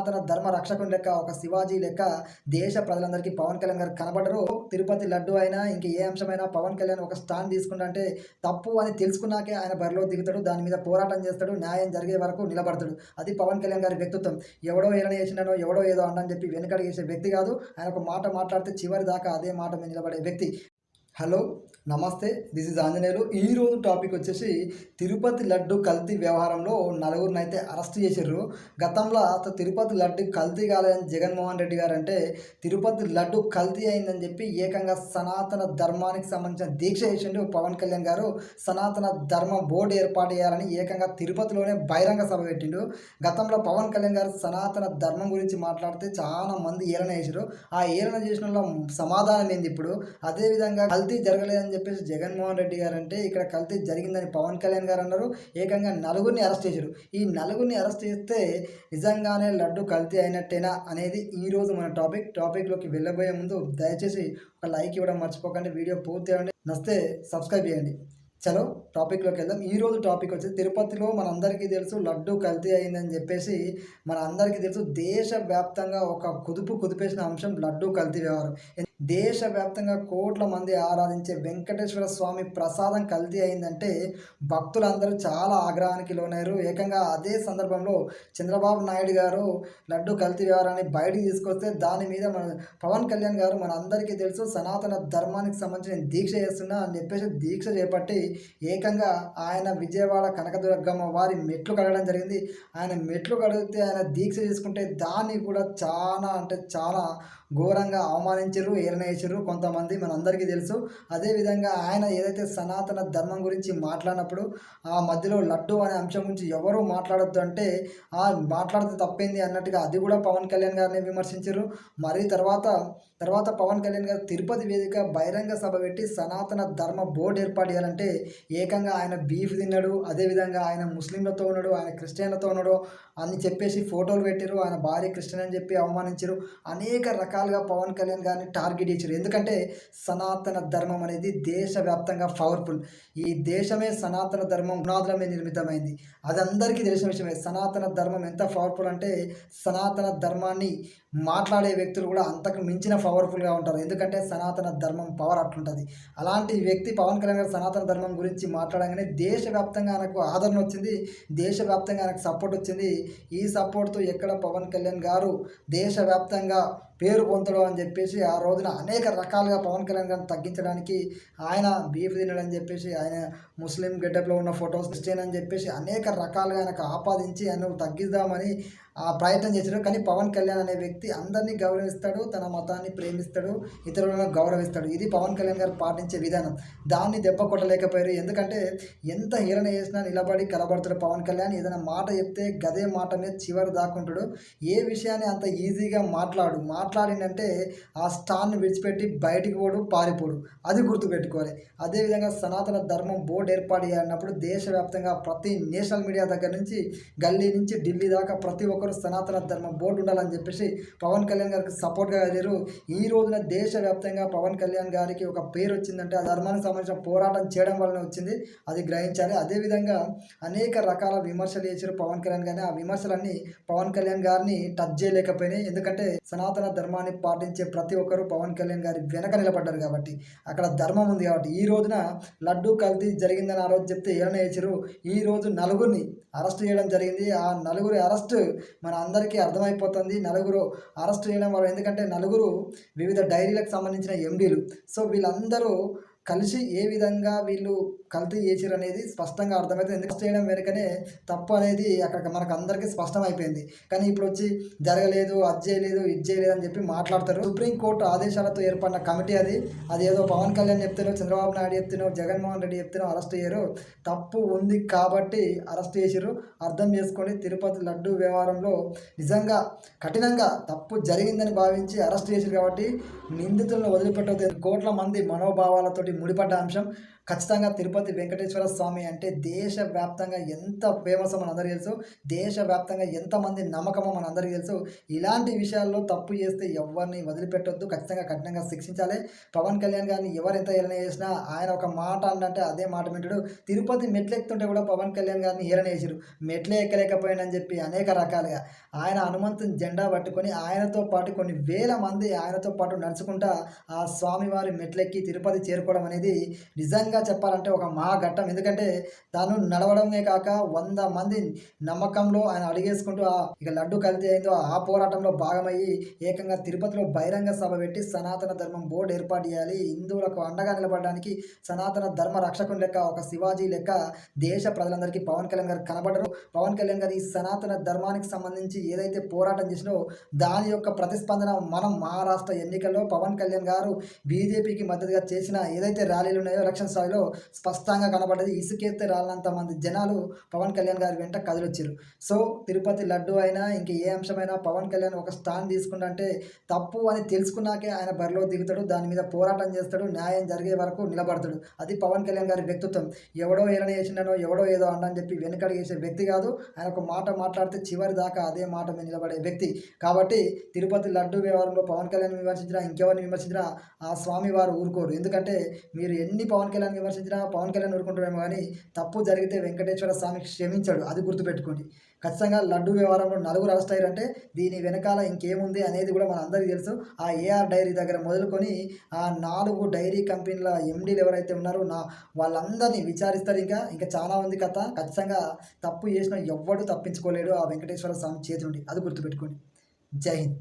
సనాతన ధర్మ రక్షకుని లెక్క, ఒక శివాజీ లెక్క దేశ ప్రజలందరికీ పవన్ కళ్యాణ్ గారు కనబడరు. తిరుపతి లడ్డు అయినా ఇంక ఏ అంశమైనా పవన్ కళ్యాణ్ ఒక స్టాండ్ తీసుకుంటే తప్పు అని తెలుసుకున్నాకే ఆయన బరిలో దిగుతాడు. దాని మీద పోరాటం చేస్తాడు. న్యాయం జరిగే వరకు నిలబడతాడు. అది పవన్ కళ్యాణ్ గారి వ్యక్తిత్వం. ఎవడో ఏదైనా చేసినానో ఎవడో ఏదో అన్నని చెప్పి వెనుకడు చేసే వ్యక్తి కాదు. ఆయన ఒక మాట మాట్లాడితే చివరి దాకా అదే మాట మీద నిలబడే వ్యక్తి. హలో, నమస్తే, దిస్ ఇస్ ఆంజనేయులు. ఈరోజు టాపిక్ వచ్చేసి తిరుపతి లడ్డు కల్తీ వ్యవహారంలో నలుగురిని అయితే అరెస్ట్ చేశారు. గతంలో తిరుపతి లడ్డు కల్తీ కాలేదని జగన్మోహన్ రెడ్డి గారు అంటే తిరుపతి లడ్డు కల్తీ అయిందని చెప్పి ఏకంగా సనాతన ధర్మానికి సంబంధించిన దీక్ష చేసిండు పవన్ కళ్యాణ్ గారు. సనాతన ధర్మ బోర్డు ఏర్పాటు చేయాలని ఏకంగా తిరుపతిలోనే బహిరంగ సభ పెట్టిండు. గతంలో పవన్ కళ్యాణ్ గారు సనాతన ధర్మం గురించి మాట్లాడితే చాలా మంది ఏలన చేశారు. ఆ ఏలన చేసిన సమాధానం ఏంది ఇప్పుడు? అదేవిధంగా కల్తీ జరగలేదని చెప్పేసి జగన్మోహన్ రెడ్డి గారు అంటే ఇక్కడ కల్తీ జరిగిందని పవన్ కళ్యాణ్ గారు అన్నారు. ఏకంగా నలుగురిని అరెస్ట్ చేశారు. ఈ నలుగురిని అరెస్ట్ చేస్తే నిజంగానే లడ్డు కల్తీ అయినట్టేనా అనేది ఈరోజు మన టాపిక్లోకి వెళ్ళబోయే ముందు దయచేసి ఒక లైక్ ఇవ్వడం మర్చిపోకండి. వీడియో పూర్తి అవ్వండి, నచ్చితే సబ్స్క్రైబ్ చేయండి. చలో టాపిక్లోకి వెళ్దాం. ఈరోజు టాపిక్ వచ్చి తిరుపతిలో మనందరికీ తెలుసు లడ్డు కల్తీ అయిందని చెప్పేసి మనందరికీ తెలుసు. దేశవ్యాప్తంగా ఒక కుదిపేసిన అంశం లడ్డు కల్తీ వ్యవహారం. దేశవ్యాప్తంగా కోట్ల మంది ఆరాధించే వెంకటేశ్వర స్వామి ప్రసాదం కల్తీ అయిందంటే భక్తులందరూ చాలా ఆగ్రహానికి లోనయ్యారు. ఏకంగా అదే సందర్భంలో చంద్రబాబు నాయుడు గారు లడ్డు కల్తీ వ్యవహారాన్ని బయటికి తీసుకొస్తే దాని మీద మన పవన్ కళ్యాణ్ గారు మనందరికీ తెలుసు సనాతన ధర్మానికి సంబంధించిన దీక్ష చేస్తున్నా అని చెప్పేసి దీక్ష చేపట్టి ఏకంగా ఆయన విజయవాడ కనకదుర్గమ్మ వారి మెట్లు కడగడం జరిగింది. ఆయన మెట్లు కడిగితే ఆయన దీక్ష చేసుకుంటే దాన్ని కూడా చాలా ఘోరంగా అవమానించారు, ఏలన చేశారు కొంతమంది, మనందరికీ తెలుసు. అదేవిధంగా ఆయన ఏదైతే సనాతన ధర్మం గురించి మాట్లాడినప్పుడు ఆ మధ్యలో లడ్డు అనే అంశం గురించి ఎవరు మాట్లాడొద్దు అంటే మాట్లాడితే తప్పేంది అన్నట్టుగా అది కూడా పవన్ కళ్యాణ్ గారిని విమర్శించారు. మరి తర్వాత పవన్ కళ్యాణ్ గారు తిరుపతి వేదిక బహిరంగ సభ పెట్టి సనాతన ధర్మ బోర్డు ఏర్పాటు చేయాలంటే ఏకంగా ఆయన బీఫ్ తిన్నాడు. అదేవిధంగా ఆయన ముస్లింలతో ఉన్నాడు, ఆయన క్రిస్టియన్లతో ఉన్నాడు అని చెప్పేసి ఫోటోలు పెట్టారు. ఆయన భార్య క్రిస్టియన్ అని చెప్పి అవమానించారు. అనేక రకాలుగా పవన్ కళ్యాణ్ గారిని టార్గెట్ చేశారు. ఎందుకంటే సనాతన ధర్మం అనేది దేశవ్యాప్తంగా పవర్ఫుల్. ఈ దేశమే సనాతన ధర్మం పునాదులమే నిర్మితమైంది. అది అందరికీ తెలిసిన విషయమే. సనాతన ధర్మం ఎంత పవర్ఫుల్ అంటే సనాతన ధర్మాన్ని మాట్లాడే వ్యక్తులు కూడా అంతకు మించిన పవర్ఫుల్గా ఉంటారు. ఎందుకంటే సనాతన ధర్మం పవర్ అట్లుంటుంది. అలాంటి వ్యక్తి పవన్ కళ్యాణ్ గారు సనాతన ధర్మం గురించి మాట్లాడగానే దేశవ్యాప్తంగా ఆయనకు ఆదరణ వచ్చింది, దేశవ్యాప్తంగా ఆయనకు సపోర్ట్ వచ్చింది. ఈ సపోర్ట్తో ఎక్కడ పవన్ కళ్యాణ్ గారు దేశవ్యాప్తంగా పేరు పొందడం అని చెప్పేసి ఆ రోజున అనేక రకాలుగా పవన్ కళ్యాణ్ గారిని తగ్గించడానికి ఆయన బీఫ్ తినడని చెప్పేసి ఆయన ముస్లిం గెటప్లో ఉన్న ఫొటోస్ క్రిస్టియన్ అని చెప్పేసి అనేక రకాలుగా ఆయనకు ఆపాదించి ఆయన తగ్గిద్దామని ఆ ప్రయత్నం చేశారు. కానీ పవన్ కళ్యాణ్ అనే వ్యక్తి అందరినీ గౌరవిస్తాడు, తన మతాన్ని ప్రేమిస్తాడు, ఇతరులను గౌరవిస్తాడు. ఇది పవన్ కళ్యాణ్ గారు పాటించే విధానం. దాన్ని దెబ్బ కొట్టలేకపోయారు. ఎందుకంటే ఎంత హీరణ చేసినా నిలబడి కలబడతాడు పవన్ కళ్యాణ్. ఏదైనా మాట చెప్తే గదే మాట మీద చివరి దాక్కుంటాడు. ఏ విషయాన్ని అంత ఈజీగా మాట్లాడిందంటే ఆ స్టాన్ని విడిచిపెట్టి బయటికి పోడు, పారిపోడు. అది గుర్తుపెట్టుకోవాలి. అదేవిధంగా సనాతన ధర్మం బోర్డు ఏర్పాటు చేయాలన్నప్పుడు దేశవ్యాప్తంగా ప్రతి నేషనల్ మీడియా దగ్గర నుంచి గల్లీ నుంచి ఢిల్లీ దాకా ప్రతి ఒక్కరు సనాతన ధర్మ బోర్డు ఉండాలని చెప్పేసి పవన్ కళ్యాణ్ గారికి సపోర్ట్గా వెళ్ళారు. ఈ రోజున దేశవ్యాప్తంగా పవన్ కళ్యాణ్ గారికి ఒక పేరు వచ్చిందంటే ఆ ధర్మానికి సంబంధించిన పోరాటం చేయడం వలన వచ్చింది. అది గ్రహించాలి. అదేవిధంగా అనేక రకాల విమర్శలు చేశారు పవన్ కళ్యాణ్ గారిని. ఆ విమర్శలన్నీ పవన్ కళ్యాణ్ గారిని టచ్ చేయలేకపోయినాయి. ఎందుకంటే సనాతన ధర్మాన్ని పాటించే ప్రతి ఒక్కరూ పవన్ కళ్యాణ్ గారి వెనక నిలబడ్డారు కాబట్టి, అక్కడ ధర్మం ఉంది కాబట్టి. ఈ రోజున లడ్డు కల్తీ జరిగిందని ఆ రోజు చెప్తే ఏమైనా చేశారు. ఈ రోజు నలుగురిని అరెస్ట్ చేయడం జరిగింది. ఆ నలుగురి అరెస్ట్ మన అందరికీ అర్థమైపోతుంది. నలుగురు అరెస్ట్ చేయడం వల్ల, ఎందుకంటే నలుగురు వివిధ డైరీలకు సంబంధించిన ఎండీలు. సో వీళ్ళందరూ కలిసి ఏ విధంగా వీళ్ళు కల్తీ చేసిరు అనేది స్పష్టంగా అర్థమవుతుంది. ఎందుకు చేయడం వెనుకనే తప్పు అనేది అక్కడ మనకు అందరికీ స్పష్టమైపోయింది. కానీ ఇప్పుడు వచ్చి జరగలేదు, అది చేయలేదు, ఇది చేయలేదు అని చెప్పి మాట్లాడతారు. సుప్రీంకోర్టు ఆదేశాలతో ఏర్పడిన కమిటీ అది ఏదో పవన్ కళ్యాణ్ చెప్తేనో, చంద్రబాబు నాయుడు చెప్తేనో, జగన్మోహన్ రెడ్డి చెప్తేనో అరెస్ట్ చేయరు. తప్పు ఉంది కాబట్టి అరెస్ట్ చేసిరు. అర్థం చేసుకొని తిరుపతి లడ్డు వ్యవహారంలో నిజంగా కఠినంగా తప్పు జరిగిందని భావించి అరెస్ట్ చేసిరు కాబట్టి నిందితులను వదిలిపెట్టవద్దు. కోట్ల మంది మనోభావాలతోటి ముడిపడ్డ అంశం. ఖచ్చితంగా తిరుపతి వెంకటేశ్వర స్వామి అంటే దేశవ్యాప్తంగా ఎంత ఫేమసో మనందరికీ తెలుసు. దేశవ్యాప్తంగా ఎంతమంది నమ్మకమో మనందరికీ తెలుసు. ఇలాంటి విషయాల్లో తప్పు చేస్తే ఎవ్వరిని వదిలిపెట్టొద్దు. ఖచ్చితంగా కఠినంగా శిక్షించాలి. పవన్ కళ్యాణ్ గారిని ఎవరెంత హేళన చేసినా ఆయన ఒక మాట అనంటే అదే మాట వింటాడు. తిరుపతి మెట్లెక్కుతుంటే కూడా పవన్ కళ్యాణ్ గారిని హేళన చేసిర్రు. మెట్లే ఎక్కలేకపోయానని చెప్పి అనేక రకాలుగా. ఆయన హనుమంతుని జెండా పట్టుకొని ఆయనతో పాటు కొన్ని వేల మంది ఆయనతో పాటు నడుచుకుంటా ఆ స్వామివారి మెట్లెక్కి తిరుపతి చేరుకోవడం అనేది నిజంగా చెప్పాలంటే ఒక మహాఘట్టం. ఎందుకంటే తాను నడవడమే కాక 100 మంది నమ్మకంలో ఆయన అడుగేసుకుంటూ ఇక లడ్డు కల్తీ అయిందో ఆ పోరాటంలో భాగమయ్యి ఏకంగా తిరుపతిలో బహిరంగ సభ పెట్టి సనాతన ధర్మం బోర్డు ఏర్పాటు చేయాలి. హిందువులకు అండగా నిలబడడానికి సనాతన ధర్మ రక్షకుని లెక్క ఒక శివాజీ లెక్క దేశ ప్రజలందరికీ పవన్ కళ్యాణ్ గారు కనబడరు. పవన్ కళ్యాణ్ గారు ఈ సనాతన ధర్మానికి సంబంధించి ఏదైతే పోరాటం చేసినో దాని యొక్క ప్రతిస్పందన మనం మహారాష్ట్ర ఎన్నికల్లో పవన్ కళ్యాణ్ గారు బీజేపీకి మద్దతుగా చేసిన ఏదైతే ర్యాలీలు ఉన్నాయో ఎలక్షన్ స్థాయిలో స్పష్టంగా కనబడ్డది. ఇసుకేస్తే రాలినంత మంది జనాలు పవన్ కళ్యాణ్ గారి వెంట కదిలొచ్చారు. సో తిరుపతి లడ్డు అయినా ఇంక ఏ అంశమైనా పవన్ కళ్యాణ్ ఒక స్టాండ్ తీసుకుంటే తప్పు అని తెలుసుకున్నాకే ఆయన బరిలో దిగుతాడు. దాని మీద పోరాటం చేస్తాడు. న్యాయం జరిగే వరకు నిలబడతాడు. అది పవన్ కళ్యాణ్ గారి వ్యక్తిత్వం. ఎవడో హేళన చేసిండనో ఎవడో ఏదో అన్నని చెప్పి వెనుకడుగు వేసే వ్యక్తి కాదు. ఆయన ఒక మాట మాట్లాడితే చివరి దాకా అదే మాట మీద నిలబడే వ్యక్తి. కాబట్టి తిరుపతి లడ్డు వ్యవహారంలో పవన్ కళ్యాణ్ విమర్శించినా ఇంకెవరిని విమర్శించినా ఆ స్వామి వారు ఊరుకోరు. ఎందుకంటే మీరు ఎన్ని పవన్ కళ్యాణ్ విమర్శించినా పవన్ కళ్యాణ్ ఊరుకుంటారేమో కానీ తప్పు జరిగితే వెంకటేశ్వర స్వామి క్షమించాడు. అది గుర్తుపెట్టుకోండి. ఖచ్చితంగా లడ్డు వ్యవహారంలో నలుగురు అరెస్ట్ అయ్యారంటే దీని వెనకాల ఇంకేముంది అనేది కూడా మన అందరికీ తెలుసు. ఆ ఏఆర్ డైరీ దగ్గర మొదలుకొని ఆ 4 డైరీ కంపెనీల ఎండీలు ఎవరైతే ఉన్నారో వాళ్ళందరినీ విచారిస్తారు. ఇంకా చాలా ఉంది కథ. ఖచ్చితంగా తప్పు చేసిన ఎవ్వడు తప్పించుకోలేడు ఆ వెంకటేశ్వర స్వామి చేతి నుండి. అది గుర్తుపెట్టుకోండి. జై హింద్.